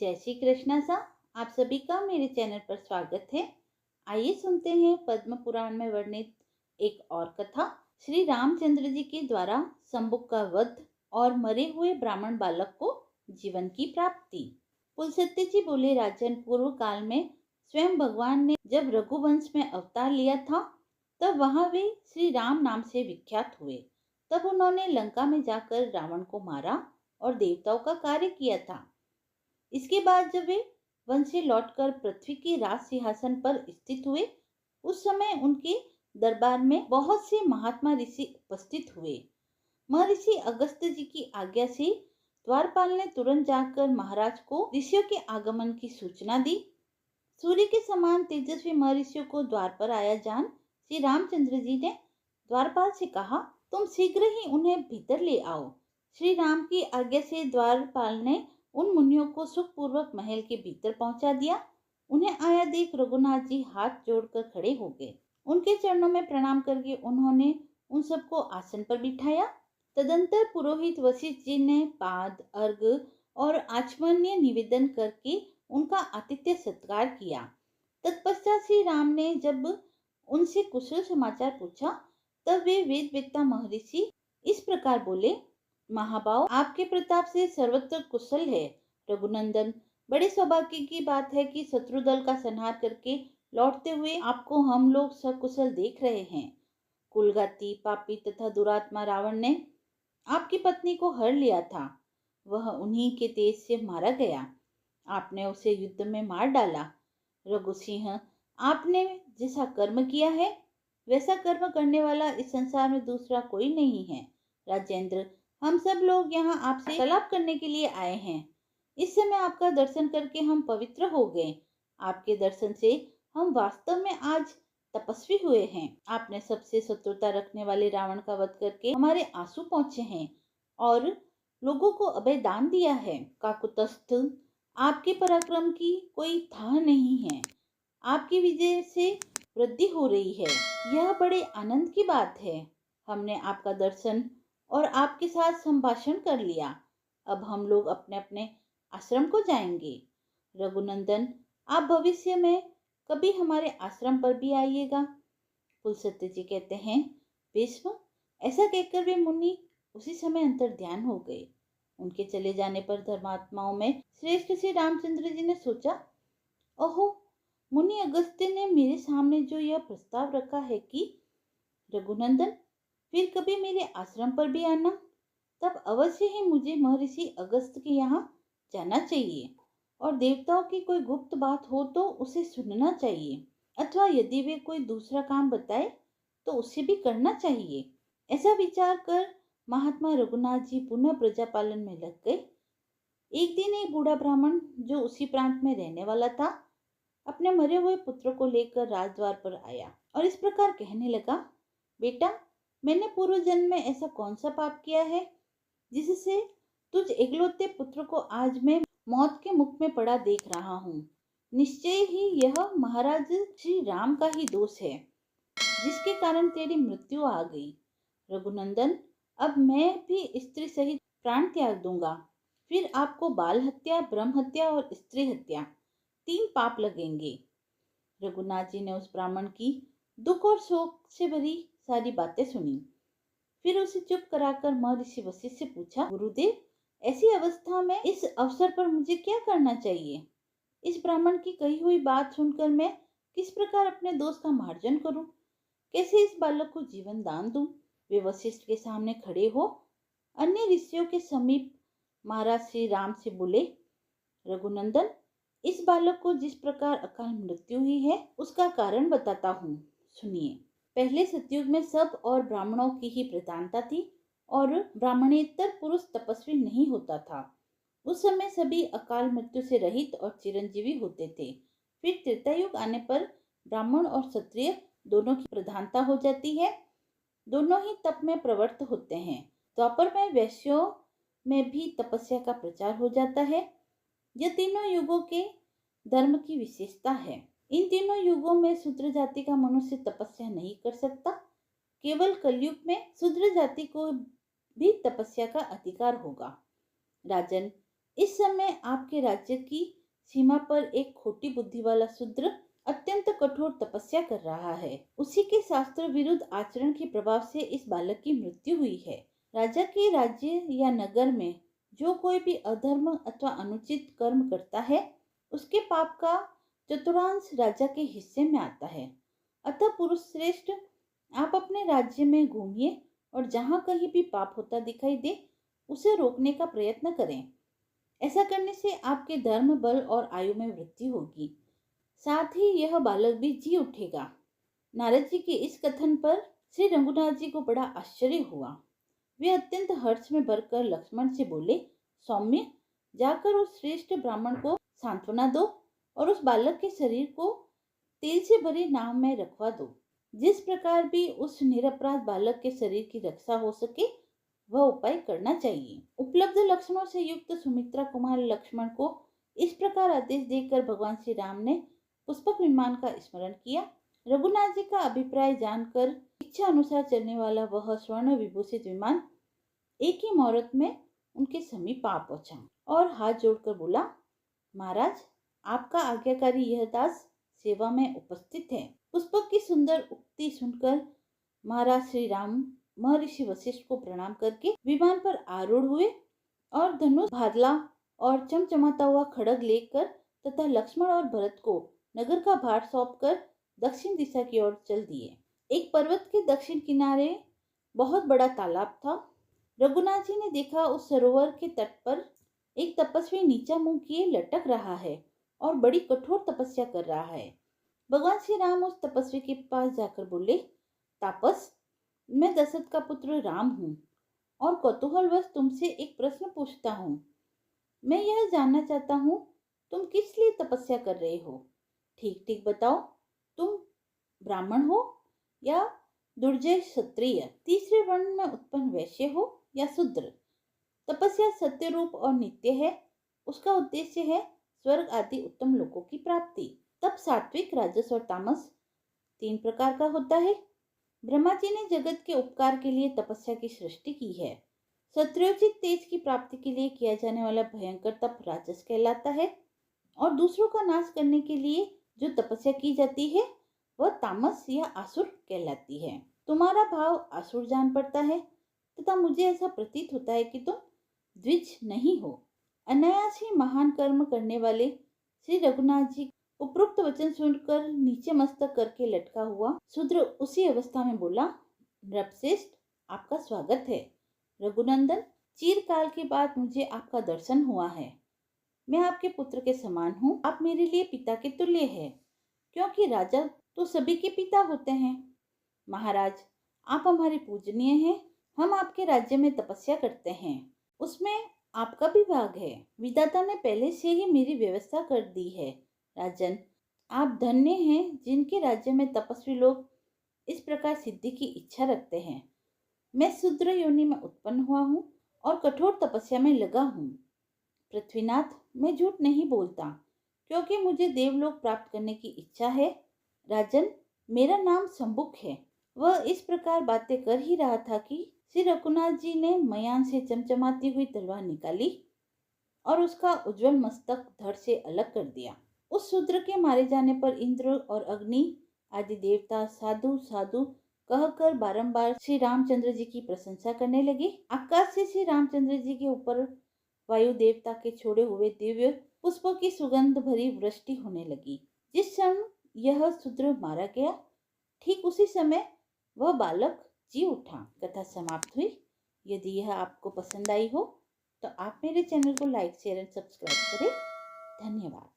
जय श्री कृष्णा सा। आप सभी का मेरे चैनल पर स्वागत है। आइए सुनते हैं पद्म पुराण में वर्णित एक और कथा। श्री रामचंद्र जी के द्वारा शंभुक का वध और मरे हुए ब्राह्मण बालक को जीवन की प्राप्ति। पुलस्त्य जी बोले, राजन, पूर्व काल में स्वयं भगवान ने जब रघुवंश में अवतार लिया था तब वहां वे श्री राम नाम से विख्यात हुए। तब उन्होंने लंका में जाकर रावण को मारा और देवताओं का कार्य किया था। इसके बाद जब वे वन से लौटकर पृथ्वी के राज सिंहासन पर स्थित हुए, उस समय उनके दरबार में बहुत से महात्मा ऋषि उपस्थित हुए। महर्षि अगस्त्य जी की आज्ञा से द्वारपाल ने तुरंत जाकर महाराज को ऋषियों के आगमन की सूचना दी। सूर्य के समान तेजस्वी महर्षियों को द्वार पर आया जान श्री रामचंद्र जी ने द्वारपाल से कहा, तुम शीघ्र ही उन्हें भीतर ले आओ। श्री राम की आज्ञा से द्वारपाल ने उन मुनियों को सुखपूर्वक महल के भीतर पहुंचा दिया। उन्हें आया देख रघुनाथ जी हाथ जोड़कर खड़े हो गए। उनके चरणों में प्रणाम करके उन्होंने उन सबको आसन पर बिठाया। तदंतर पुरोहित वशिष्ठ जी ने पाद, अर्घ और आचमन्य निवेदन करके उनका आतिथ्य सत्कार किया। तत्पश्चात श्री राम ने जब उनसे कुशल समाचार पूछा तब वे वेद वेत्ता महर्षि इस प्रकार बोले, महाभाव, आपके प्रताप से सर्वत्र कुशल है। रघुनंदन, बड़े सौभाग्य की बात है कि शत्रु दल का संहार करके लौटते हुए आपको हम लोग सकुशल देख रहे हैं। कुलघाती, पापी तथा दुरात्मा रावण ने आपकी पत्नी को हर लिया था। वह उन्हीं के तेज से मारा गया। आपने उसे युद्ध में मार डाला। रघुसिंह, आपने जैसा कर्म किया है वैसा कर्म करने वाला इस संसार में दूसरा कोई नहीं है। राजेंद्र, हम सब लोग यहाँ आपसे तलाब करने के लिए आए हैं। इस समय आपका दर्शन करके हम पवित्र हो गए। आपके दर्शन से हम वास्तव में आज तपस्वी हुए हैं। आपने सबसे शत्रुता रखने वाले रावण का वध करके हमारे आंसू पहुंचे हैं और लोगों को अभय दान दिया है। काकुत्स्थ, आपके पराक्रम की कोई था नहीं है। आपकी विजय से वृद्धि हो रही है। यह बड़े आनंद की बात है। हमने आपका दर्शन और आपके साथ संभाषण कर लिया। अब हम लोग अपने अपने आश्रम को जाएंगे। रघुनंदन, आप भविष्य में कभी हमारे आश्रम पर भी आइएगा। पुलस्त्य जी कहते हैं, भीष्म, ऐसा कहकर वे मुनि उसी समय अंतर ध्यान हो गए। उनके चले जाने पर धर्मात्माओं में श्रेष्ठ श्री रामचंद्र जी ने सोचा, ओहो, मुनि अगस्त्य ने मेरे सामने जो यह प्रस्ताव रखा है कि रघुनंदन फिर कभी मेरे आश्रम पर भी आना, तब अवश्य ही मुझे महर्षि अगस्त्य के यहाँ जाना चाहिए और देवताओं की कोई गुप्त बात हो तो उसे सुनना चाहिए, अथवा यदि वे कोई दूसरा काम बताए तो उसे भी करना चाहिए। ऐसा विचार कर महात्मा रघुनाथ जी पुनः प्रजा पालन में लग गए। एक दिन एक बूढ़ा ब्राह्मण जो उसी प्रांत में रहने वाला था अपने मरे हुए पुत्र को लेकर राजद्वार पर आया और इस प्रकार कहने लगा, बेटा, मैंने पूर्व जन्म में ऐसा कौन सा पाप किया है जिससे तुझ एकलौते पुत्र को आज मैं मौत के मुख में पड़ा देख रहा हूँ। निश्चय ही यह महाराज श्री राम का ही दोष है जिसके कारण तेरी मृत्यु आ गई। रघुनंदन, अब मैं भी स्त्री सहित प्राण त्याग दूंगा। फिर आपको बाल हत्या, ब्रह्म हत्या और स्त्री हत्या 3 पाप लगेंगे। रघुनाथ जी ने उस ब्राह्मण की दुख और शोक से भरी सारी बातें सुनी। फिर उसे चुप कराकर महर्षि वशिष्ठ से पूछा, गुरुदेव, ऐसी अवस्था में इस अवसर पर मुझे क्या करना चाहिए? इस ब्राह्मण की कही हुई बात सुनकर मैं किस प्रकार अपने दोष का मार्जन करूं? कैसे इस बालक को जीवन दान दूं? वे वशिष्ठ के सामने खड़े हो अन्य ऋषियों के समीप महाराज श्री राम से बोले, रघुनंदन, इस बालक को जिस प्रकार अकाल मृत्यु हुई है उसका कारण बताता हूँ, सुनिए। पहले सतयुग में सब और ब्राह्मणों की ही प्रधानता थी और ब्राह्मणेतर पुरुष तपस्वी नहीं होता था। उस समय सभी अकाल मृत्यु से रहित और चिरंजीवी होते थे। फिर त्रेता युग आने पर ब्राह्मण और क्षत्रिय दोनों की प्रधानता हो जाती है। दोनों ही तप में प्रवृत्त होते हैं। द्वापर में वैश्यों में भी तपस्या का प्रचार हो जाता है। यह तीनों युगों के धर्म की विशेषता है। इन तीनों युगों में शूद्र जाति का मनुष्य तपस्या नहीं कर सकता। केवल कलयुग में शूद्र जाति को भी तपस्या का अधिकार होगा। राजन, इस समय आपके राज्य की सीमा पर एक खोटी बुद्धि वाला शूद्र अत्यंत कठोर तपस्या कर रहा है। उसी के शास्त्र विरुद्ध आचरण के प्रभाव से इस बालक की मृत्यु हुई है। राजा के राज्य या नगर में जो कोई भी अधर्म अथवा अनुचित कर्म करता है, उसके पाप का चतुर्थांश राजा के हिस्से में आता है। अतः पुरुष श्रेष्ठ, आप अपने राज्य में घूमिए और जहाँ कहीं भी पाप होता दिखाई दे उसे रोकने का प्रयत्न करें। ऐसा करने से आपके धर्म, बल और आयु में वृद्धि होगी। साथ ही यह बालक भी जी उठेगा। नारद जी के इस कथन पर श्री रघुनाथ जी को बड़ा आश्चर्य हुआ। वे अत्यंत हर्ष में भरकर लक्ष्मण से बोले, सौम्य, जाकर उस श्रेष्ठ ब्राह्मण को सांत्वना दो और उस बालक के शरीर को तेल से भरे नाव में रखवा दो। जिस प्रकार भी उस निरपराध बालक के शरीर की रक्षा हो सके वह उपाय करना चाहिए। उपलब्ध लक्षणों से युक्त सुमित्रा कुमार लक्ष्मण को इस प्रकार आदेश देकर भगवान श्री राम ने पुष्पक विमान का स्मरण किया। रघुनाथ जी का अभिप्राय जानकर इच्छा अनुसार चलने वाला वह स्वर्ण विभूषित विमान एक ही मुहूर्त में उनके समीप आ पहुंचा और हाथ जोड़कर बोला, महाराज, आपका आज्ञाकारी यह दास सेवा में उपस्थित है। पुष्पक की सुंदर उक्ति सुनकर महाराज श्री राम महर्षि वशिष्ठ को प्रणाम करके विमान पर आरूढ़ हुए और धनुष, भाला और चमचमाता हुआ खड्ग लेकर तथा लक्ष्मण और भरत को नगर का भार सौंपकर दक्षिण दिशा की ओर चल दिए। एक पर्वत के दक्षिण किनारे बहुत बड़ा तालाब था। रघुनाथ जी ने देखा, उस सरोवर के तट पर एक तपस्वी नीचा मुंह किए लटक रहा है और बड़ी कठोर तपस्या कर रहा है। भगवान श्री राम उस तपस्वी के पास जाकर बोले, तापस, मैं दशरथ का पुत्र राम हूँ और कौतूहलवश तुमसे एक प्रश्न पूछता हूँ। मैं यह जानना चाहता हूँ, तुम किस लिए तपस्या कर रहे हो? ठीक ठीक बताओ, तुम ब्राह्मण हो या दुर्जय क्षत्रिय, तीसरे वर्ण में उत्पन्न वैश्य हो या शूद्र? तपस्या सत्य रूप और नित्य है। उसका उद्देश्य है स्वर्ग आदि उत्तम लोकों की प्राप्ति। तब सात्विक, राजस और तामस 3 प्रकार का होता है। ब्रह्मा जी ने जगत के उपकार के लिए तपस्या की सृष्टि की है। सत्योचित तेज की प्राप्ति के लिए किया जाने वाला भयंकर तप राजस कहलाता है और दूसरों का नाश करने के लिए जो तपस्या की जाती है वह तामस या आसुर कहलाती है। तुम्हारा भाव आसुर जान पड़ता है तथा मुझे ऐसा प्रतीत होता है कि तुम द्विज नहीं हो। अनायास ही महान कर्म करने वाले श्री रघुनाथ जी उपरोक्त वचन सुनकर नीचे मस्तक करके लटका हुआ शूद्र उसी अवस्था में बोला, नृपश्रेष्ठ, आपका स्वागत है। रघुनंदन, चिरकाल के बाद मुझे आपका दर्शन हुआ है। मैं आपके पुत्र के समान हूँ। आप मेरे लिए पिता के तुल्य है, क्योंकि राजा तो सभी के पिता होते हैं। महाराज, आप हमारे पूजनीय हैं। हम आपके राज्य में तपस्या करते हैं, उसमें आपका भी भाग है। विधाता ने पहले से ही मेरी व्यवस्था कर दी है। राजन, आप धन्य हैं जिनके राज्य में तपस्वी लोग इस प्रकार सिद्धि की इच्छा रखते हैं। मैं शूद्र योनि में उत्पन्न हुआ हूँ और कठोर तपस्या में लगा हूँ। पृथ्वीनाथ, मैं झूठ नहीं बोलता, क्योंकि मुझे देवलोक प्राप्त करने की इच्छा है। राजन, मेरा नाम शंभुक है। वह इस प्रकार बातें कर ही रहा था कि श्री रघुनाथ जी ने मयान से चमचमाती हुई तलवार निकाली और उसका उज्जवल मस्तक धड़ से अलग कर दिया। उस शूद्र के मारे जाने पर इंद्र और अग्नि आदि देवता साधु साधु कहकर बारंबार श्री रामचंद्र जी की प्रशंसा करने लगे। आकाश से श्री रामचंद्र जी के ऊपर वायु देवता के छोड़े हुए दिव्य पुष्पों की सुगंध भरी वृष्टि होने लगी। जिस क्षण यह शूद्र मारा गया, ठीक उसी समय वह बालक जी उठा। कथा समाप्त हुई। यदि यह आपको पसंद आई हो तो आप मेरे चैनल को लाइक, शेयर एंड सब्सक्राइब करें। धन्यवाद।